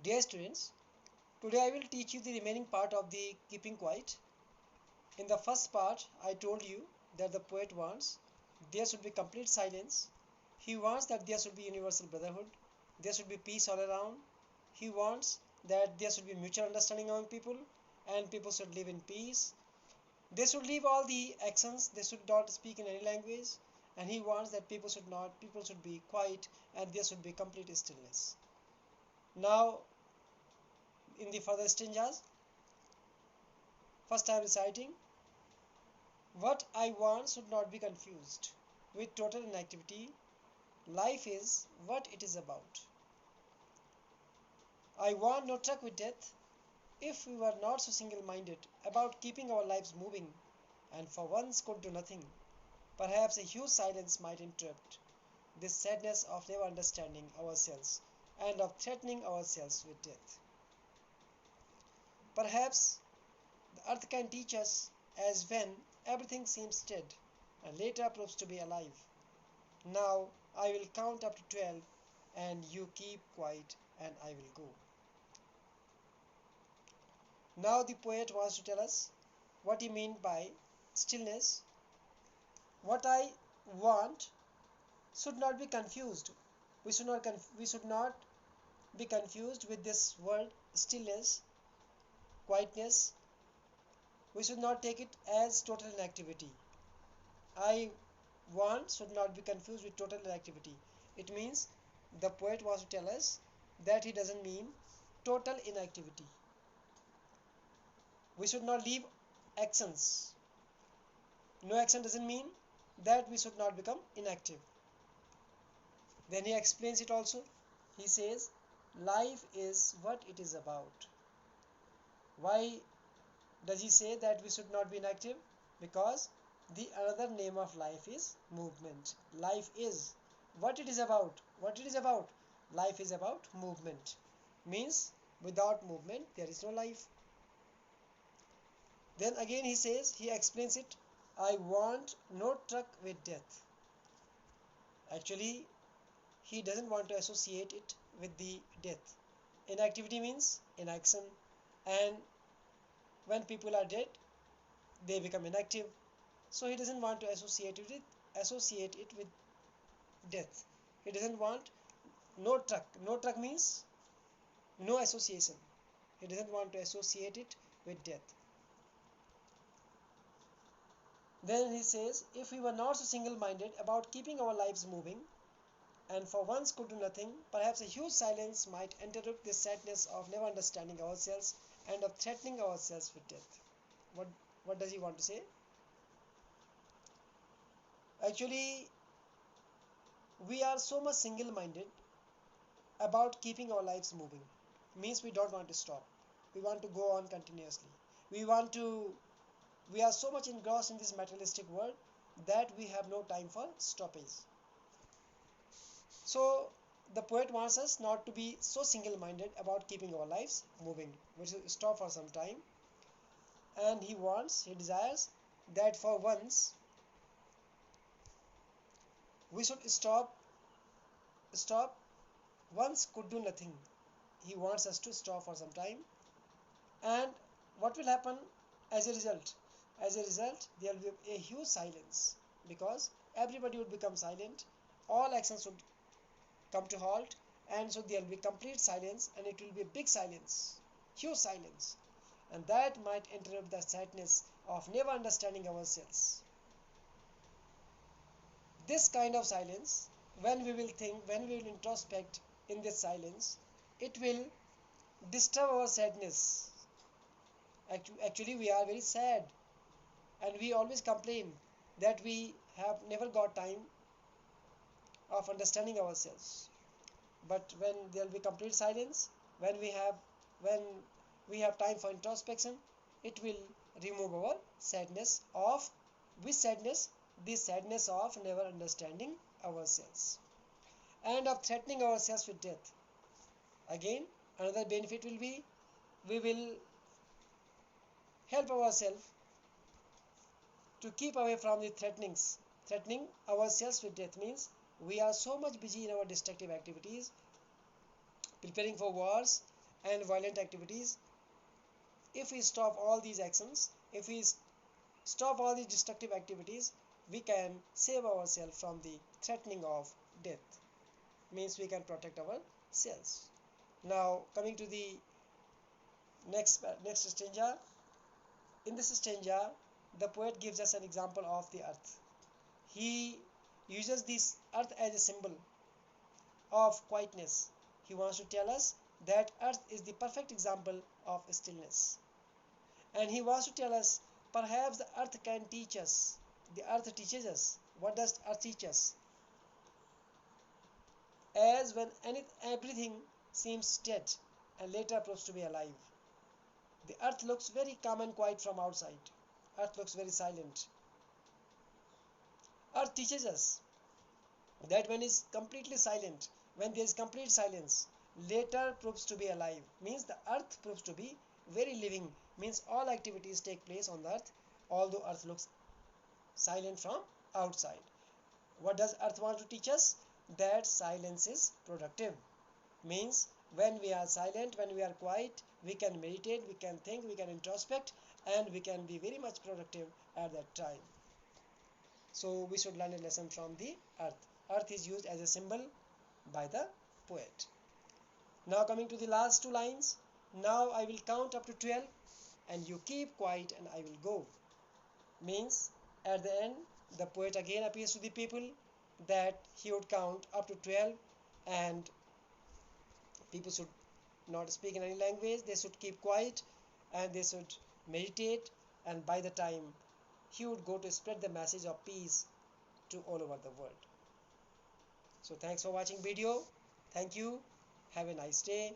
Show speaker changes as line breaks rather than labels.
Dear students, today I will teach you the remaining part of the keeping quiet. In the first part, I told you that the poet wants there should be complete silence. He wants that there should be universal brotherhood. There should be peace all around. He wants that there should be mutual understanding among people and people should live in peace. They should leave all the accents. They should not speak in any language. And he wants that people should be quiet and there should be complete stillness. Now, in the further stanzas, first I am reciting, what I want should not be confused with total inactivity. Life is what it is about. I want no truck with death. If we were not so single-minded about keeping our lives moving and for once could do nothing, perhaps a huge silence might interrupt this sadness of never understanding ourselves and of threatening ourselves with death. Perhaps the earth can teach us as when everything seems dead and later proves to be alive. Now I will count up to 12 and you keep quiet and I will go. Now the poet wants to tell us what he means by stillness. What I want should not be confused. We should not be confused with this word stillness, quietness. We should not take it as total inactivity. I want should not be confused with total inactivity. It means the poet wants to tell us that he doesn't mean total inactivity. We should not leave actions. No action doesn't mean that we should not become inactive. Then he explains it also. He says, life is what it is about. Why does he say that we should not be inactive? Because the another name of life is movement. Life is what it is about. What it is about? Life is about movement. Means without movement there is no life. Then again he says, he explains it, I want no truck with death. Actually, he doesn't want to associate it with the death. Inactivity means inaction, and when people are dead, they become inactive. So he doesn't want to associate it with death. He doesn't want no truck. No truck means no association. He doesn't want to associate it with death. Then he says, if we were not so single-minded about keeping our lives moving and for once could do nothing, perhaps a huge silence might interrupt this sadness of never understanding ourselves and of threatening ourselves with death. What does he want to say? Actually, we are so much single-minded about keeping our lives moving. Means we don't want to stop. We want to go on continuously. We are so much engrossed in this materialistic world that we have no time for stoppage. So the poet wants us not to be so single-minded about keeping our lives moving. We should stop for some time. And he desires that for once we should stop once could do nothing. He wants us to stop for some time. And what will happen as a result? As a result, there will be a huge silence because everybody would become silent. All actions would come to halt, and so there will be complete silence, and it will be a big silence, huge silence, and that might interrupt the sadness of never understanding ourselves. This kind of silence, when we will introspect in this silence, it will disturb our sadness. Actually, we are very sad, and we always complain that we have never got time of understanding ourselves. But when there will be complete silence, when we have time for introspection, it will remove our sadness of which sadness? The sadness of never understanding ourselves and of threatening ourselves with death. Again, another benefit will be we will help ourselves to keep away from the threatenings. Threatening ourselves with death means we are so much busy in our destructive activities, preparing for wars and violent activities. If we stop all these actions, if we stop all these destructive activities, we can save ourselves from the threatening of death. Means we can protect ourselves. Now coming to the next stanza. In this stanza, the poet gives us an example of the earth. He uses this earth as a symbol of quietness. He wants to tell us that earth is the perfect example of stillness. And he wants to tell us perhaps the earth can teach us. The earth teaches us. What does earth teach us? As when everything seems dead and later proves to be alive. The earth looks very calm and quiet from outside. Earth looks very silent. Earth teaches us that when it's completely silent, when there is complete silence, later proves to be alive. Means the earth proves to be very living. Means all activities take place on the earth, although earth looks silent from outside. What does earth want to teach us? That silence is productive. Means when we are silent, when we are quiet, we can meditate, we can think, we can introspect, and we can be very much productive at that time. So we should learn a lesson from the earth. Earth is used as a symbol by the poet. Now coming to the last two lines. Now I will count up to 12 and you keep quiet and I will go. Means at the end the poet again appeals to the people that he would count up to 12 and people should not speak in any language, they should keep quiet and they should meditate, and by the time he would go to spread the message of peace to all over the world. So thanks for watching video. Thank you. Have a nice day.